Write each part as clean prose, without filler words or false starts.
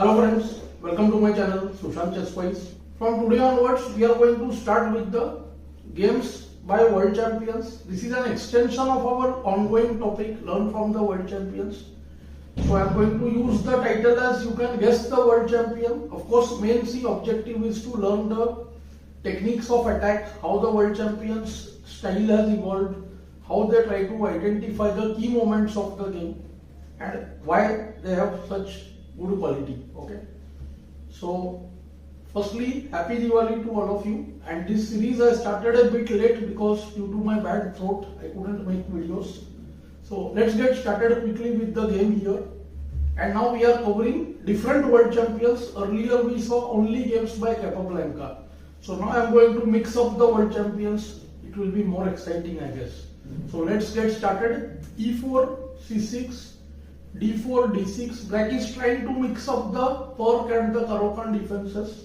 Hello friends, welcome to my channel Sushant Chess Spice. From today onwards, we are going to start with the games by world champions. This is an extension of our ongoing topic, learn from the world champions. So I am going to use the title as you can guess the world champion. Of course, main objective is to learn the techniques of attack, how the world champions style has evolved, how they try to identify the key moments of the game and why they have such good quality. Okay, so firstly, happy Diwali to all of you. And this series I started a bit late because due to my bad throat I couldn't make videos. So let's get started quickly with the game here. And now we are covering different world champions. Earlier we saw only games by Capablanca. So now I am going to mix up the world champions. It will be more exciting, I guess. So let's get started. E4, C6, D4, D6. Black is trying to mix up the Perk and the Caro-Kann defenses.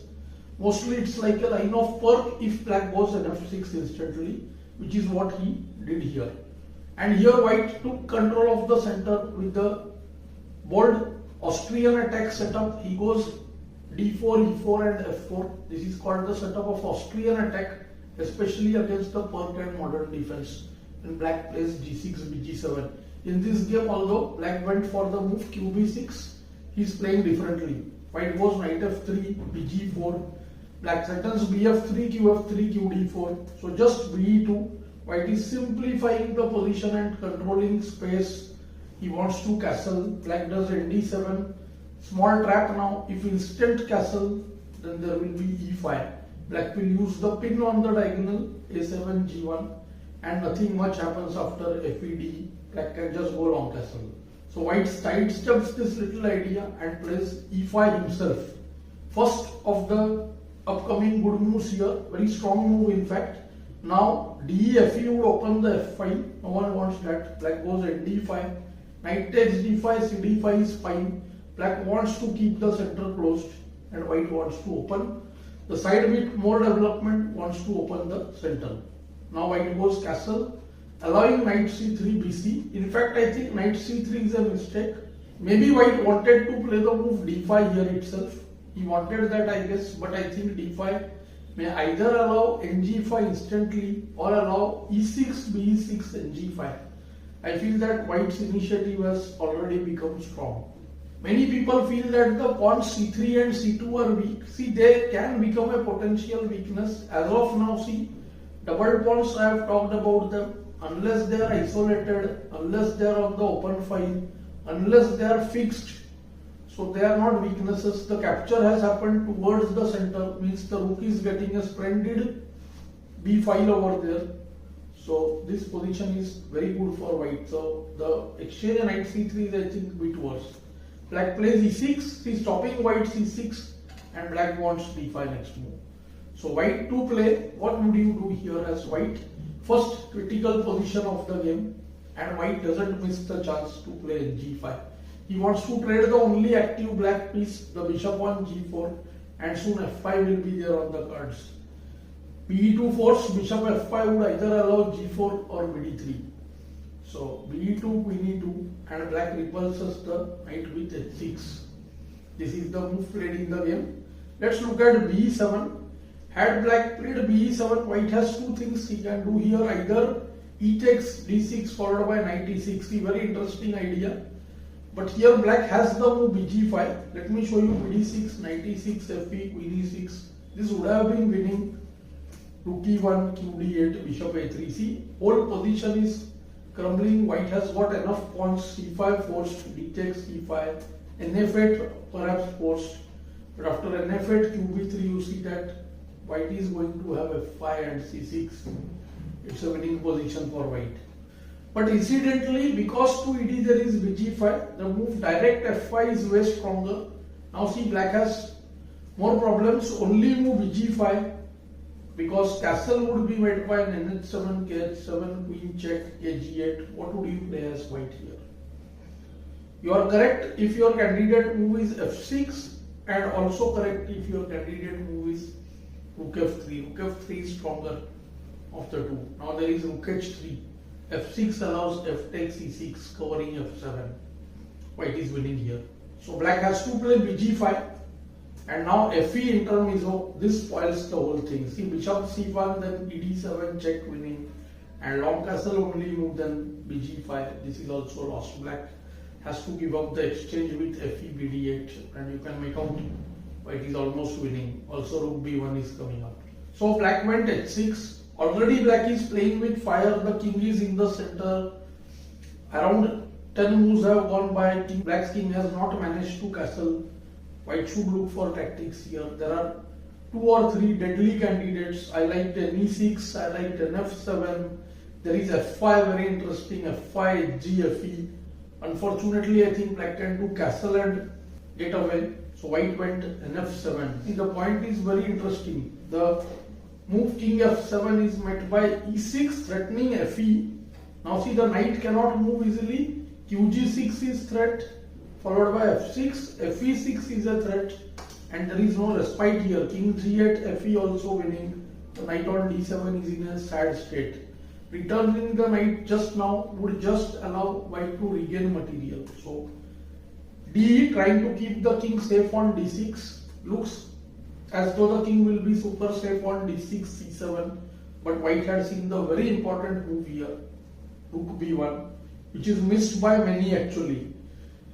Mostly it's like a line of Perk if black goes an F6 instantly, which is what he did here. And here white took control of the center with the bold Austrian attack setup. He goes D4, E4 and F4. This is called the setup of Austrian attack, especially against the Perk and modern defense. And black plays G6, BG7. In this game, although black went for the move QB6, he is playing differently. White goes knight F3, BG4. Black threatens BF3, QF3, QD4. So just BE2. White is simplifying the position and controlling space. He wants to castle. Black does ND7. Small trap now. If instant castle, then there will be E5. Black will use the pin on the diagonal, A7, G1. And nothing much happens after FED. Black can just go long castle. So white sidesteps this little idea and plays E5 himself. First of the upcoming good moves here. Very strong move in fact. Now DEFE would open the F5. No one wants that. Black goes ND5. Knight takes D5. CD5 is fine. Black wants to keep the center closed and white wants to open. The side with more development wants to open the center. Now white goes castle, allowing knight c3 bc. In fact, I think knight c3 is a mistake. Maybe white wanted to play the move d5 here itself. He wanted that, I guess, but I think d5 may either allow ng5 instantly or allow e6, be6, ng5. I feel that white's initiative has already become strong. Many people feel that the pawns c3 and c2 are weak. See, they can become a potential weakness. As of now, see, double pawns, I have talked about them. Unless they are isolated, unless they are on the open file, unless they are fixed, so they are not weaknesses. The capture has happened towards the center, means the rook is getting a splendid B file over there. So this position is very good for white. So the exchange knight c3 is, I think, a bit worse. Black plays e6, he is stopping white c6 and black wants d5 next move. So white to play, what would you do here as white? First critical position of the game, and white doesn't miss the chance to play g5. He wants to trade the only active black piece, the bishop on g4, and soon f5 will be there on the cards. be2 force, bishop f5 would either allow g4 or bd3. So be2, queen e2, and black repulses the knight with h6. This is the move played in the game. Let's look at b7. Had black played be7, white has two things he can do here. Either e takes d6 followed by knight e6. See, very interesting idea. But here black has the move bg5. Let me show you bd6, knight e6, fe, queen e6. This would have been winning. Rook e1, qd8, bishop a3. See, whole position is crumbling. White has got enough pawns. c5 forced, d takes e5, nf8 perhaps forced. But after nf8, qb3, you see that white is going to have f5 and c6. It's a winning position for white. But incidentally, because to ed there is bg5, the move direct f5 is way stronger. Now see, black has more problems. Only move bg5 because castle would be made by nh7, kh7, queen check, kg8. What would you play as white here? You are correct if your candidate move is f6, and also correct if your candidate move is rook f3. Rook f3 is stronger of the two. Now there is rook h3. f6 allows f takes e6 covering f7. White is winning here. So black has to play bg5, and now fe intermezzo. This spoils the whole thing. See, bishop c1, then ed7 check winning, and long castle only move, then bg5. This is also lost. Black has to give up the exchange with fe bd8, and you can make out white is almost winning. Also rook b1 is coming up. So black went h6. Already black is playing with fire. The king is in the center. Around 10 moves have gone by. Black's king has not managed to castle. White should look for tactics here. There are 2 or 3 deadly candidates. I liked an e6, I liked an f7. There is f5, very interesting. f5, g, fe. Unfortunately, I think black can do castle and get away. So white went an f7. See, the point is very interesting. The move king f7 is met by e6 threatening fe. Now see, the knight cannot move easily. qg6 is threat, followed by f6. fe6 is a threat, and there is no respite here. King g8, fe also winning. The knight on d7 is in a sad state. Returning the knight just now would just allow white to regain material. So d, trying to keep the king safe on d6. Looks as though the king will be super safe on d6, c7. But white had seen the very important move here, rook b1, which is missed by many actually.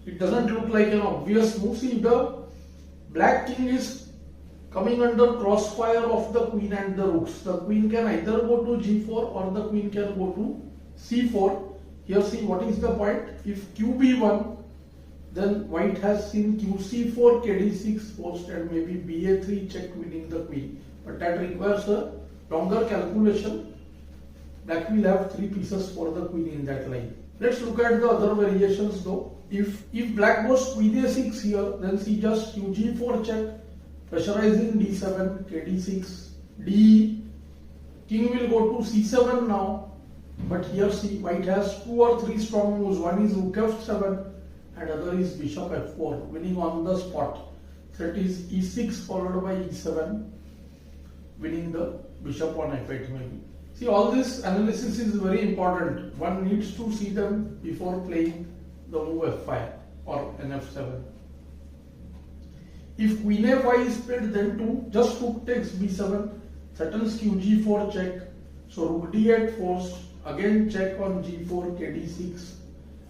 It doesn't look like an obvious move. See, the black king is coming under crossfire of the queen and the rooks. The queen can either go to g4 or the queen can go to c4. Here see, what is the point? If qb1, then white has seen qc4, kd6 post, and maybe ba3 check winning the queen. But that requires a longer calculation. Black will have 3 pieces for the queen in that line. Let's look at the other variations though. If black goes queen a6 here, then see just qg4 check, pressurizing d7, kd6, d. King will go to c7 now. But here see, white has 2 or 3 strong moves. One is rook f7 and other is bishop f4, winning on the spot. Threat is e6 followed by e7, winning the bishop on f8 maybe. See, all this analysis is very important. One needs to see them before playing the move f5 or an f7. If queen a5 is played, then too, just rook takes b7, threatens qg4 check. So rook d8 forced, again check on g4, kd6,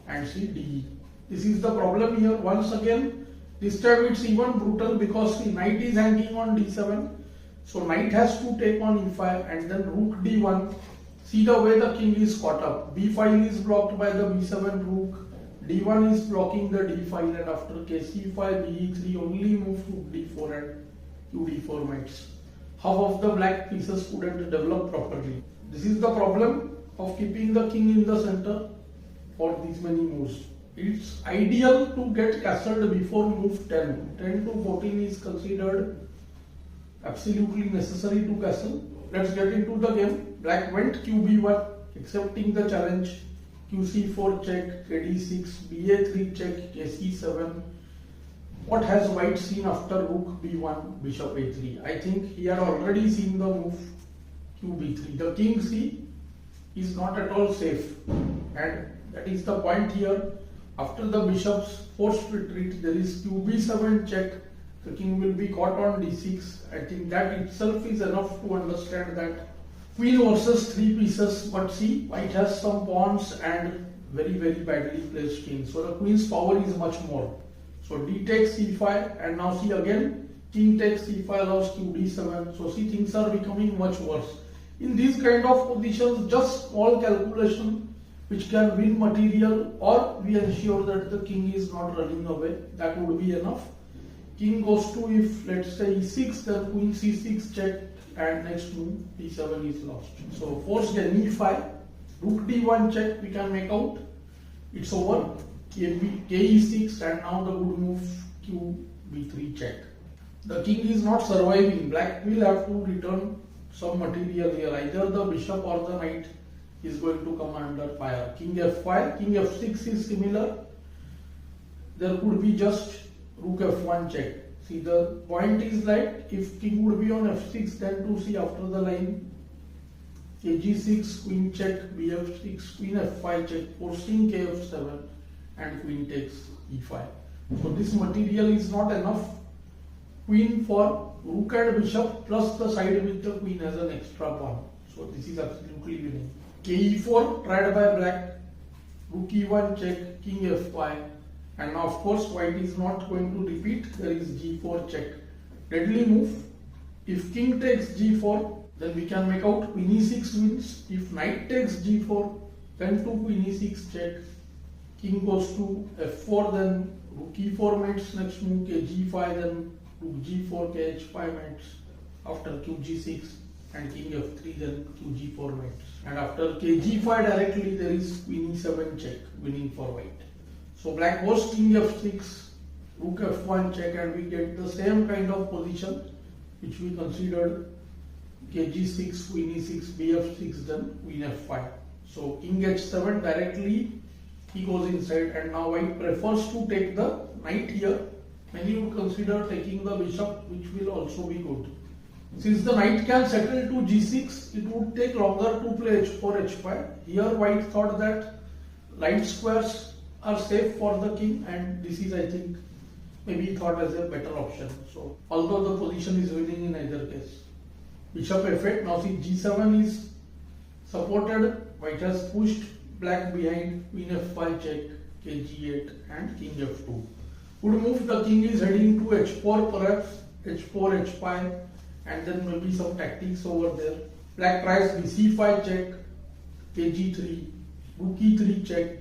and see d. This is the problem here. Once again, this time it's even brutal because the knight is hanging on d7. So knight has to take on e5 and then rook d1. See the way the king is caught up. b file is blocked by the b7 rook. d1 is blocking the d file, and after kc5, be3 only move to d4 and qd4 mates. Half of the black pieces couldn't develop properly. This is the problem of keeping the king in the center for these many moves. It's ideal to get castled before move 10. 10 to 14 is considered absolutely necessary to castle. Let's get into the game. Black went qb1, accepting the challenge. qc4 check, kd6, ba3 check, kc7. What has white seen after rook b1, bishop a3? I think he had already seen the move qb3. The king see is not at all safe, and that is the point here. After the bishop's forced retreat, there is qb7 check. The king will be caught on d6. I think that itself is enough to understand that queen versus 3 pieces. But see, white has some pawns and very badly placed king. So the queen's power is much more. So d takes c5, and now see again king takes c5 allows qd7. So see, things are becoming much worse. In these kind of positions, just small calculation which can win material, or we ensure that the king is not running away, that would be enough. King goes to, if let's say e6, then queen c6 check, and next move d7 is lost. So forced an e5, rook d1 check, we can make out. It's over. ke6, and now the good move qb3 check. The king is not surviving. Black will have to return some material here. Either the bishop or the knight is going to come under fire. King f5, king f6 is similar. There could be just rook f1 check. See, the point is like if king would be on f6, then to see after the line kg6, queen check, bf6, queen f5 check, forcing kf7, and queen takes e5. So this material is not enough. Queen for rook and bishop plus the side with the queen as an extra pawn. So this is absolutely winning. Ke4 tried by black. Rook e1 check, king f5. And now of course white is not going to repeat. There is g4 check. Deadly move. If king takes g4, then we can make out queen e6 wins. If knight takes g4, then to queen e6 check. King goes to f4, then rook e4 mates. Next move kg5, then rook g4, kh5 mates. After qg6 and king f3, then qg4 mates. And after kg5 directly there is queen e7 check, winning for white. So black goes king f6, rook f1 check, and we get the same kind of position which we considered kg6, queen e6, bf6, then queen f5. So king h7 directly he goes inside, and now white prefers to take the knight here. Many would consider taking the bishop, which will also be good. Since the knight can settle to g6, it would take longer to play h4, h5. Here white thought that line squares are safe for the king, and this is, I think, maybe thought as a better option. So although the position is winning in either case. Bishop f8, now see g7 is supported, white has pushed black behind, queen f5 check, kg8 and king f2. Good move, the king is heading to h4 perhaps, h4, h5, and then maybe some tactics over there. Black tries bc5 check, kg3, rook e3 check,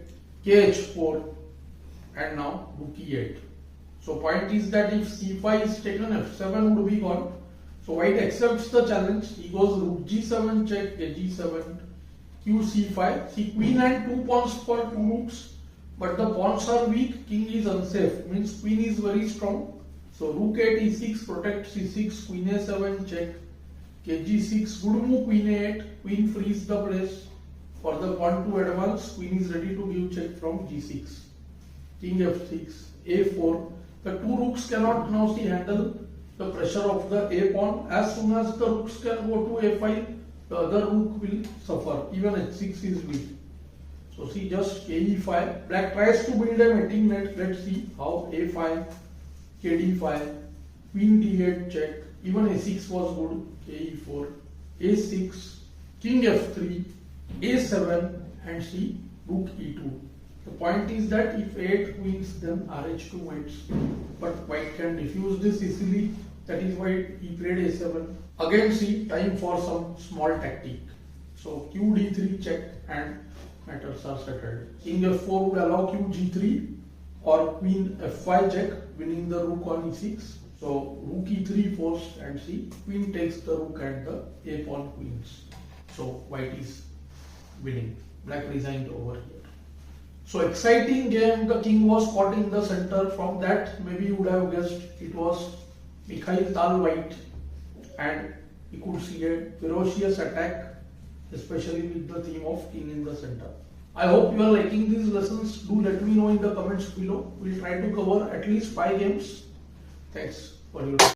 kh4, and now rook e8. So point is that if c5 is taken, f7 would be gone. So white accepts the challenge. He goes rook g7 check, kg7, qc5. See, queen and 2 pawns for 2 rooks, but the pawns are weak. King is unsafe, means queen is very strong. So rook 8 e6 protects c6, queen a7 check, kg6. Good move, queen a8. Queen frees the place for the pawn to advance. Queen is ready to give check from g6. King f6, a4. The 2 rooks cannot now see handle the pressure of the a pawn. As soon as the rooks can go to a5, the other rook will suffer. Even h6 is weak. So see, just ke5. Black tries to build a mating net. Let's see how a5, kd5, queen d8 check. Even a6 was good. ke4, a6, king f3, a7, and see rook e2. The point is that if a8 wins, then rh2 mates. But white can diffuse this easily. That is why he played a7. Again, see, time for some small tactic. So q d3 check, and matters are settled. King f4 would allow q g3 or queen f5 check, winning the rook on e6. So rook e3 forced, and see, queen takes the rook and the a pawn queens. So white is winning. Black resigned over here. So exciting game. The king was caught in the center. From that, maybe you would have guessed it was Mikhail Tal white, and you could see a ferocious attack, especially with the theme of king in the center. I hope you are liking these lessons. Do let me know in the comments below. We'll try to cover at least 5 games. Thanks for your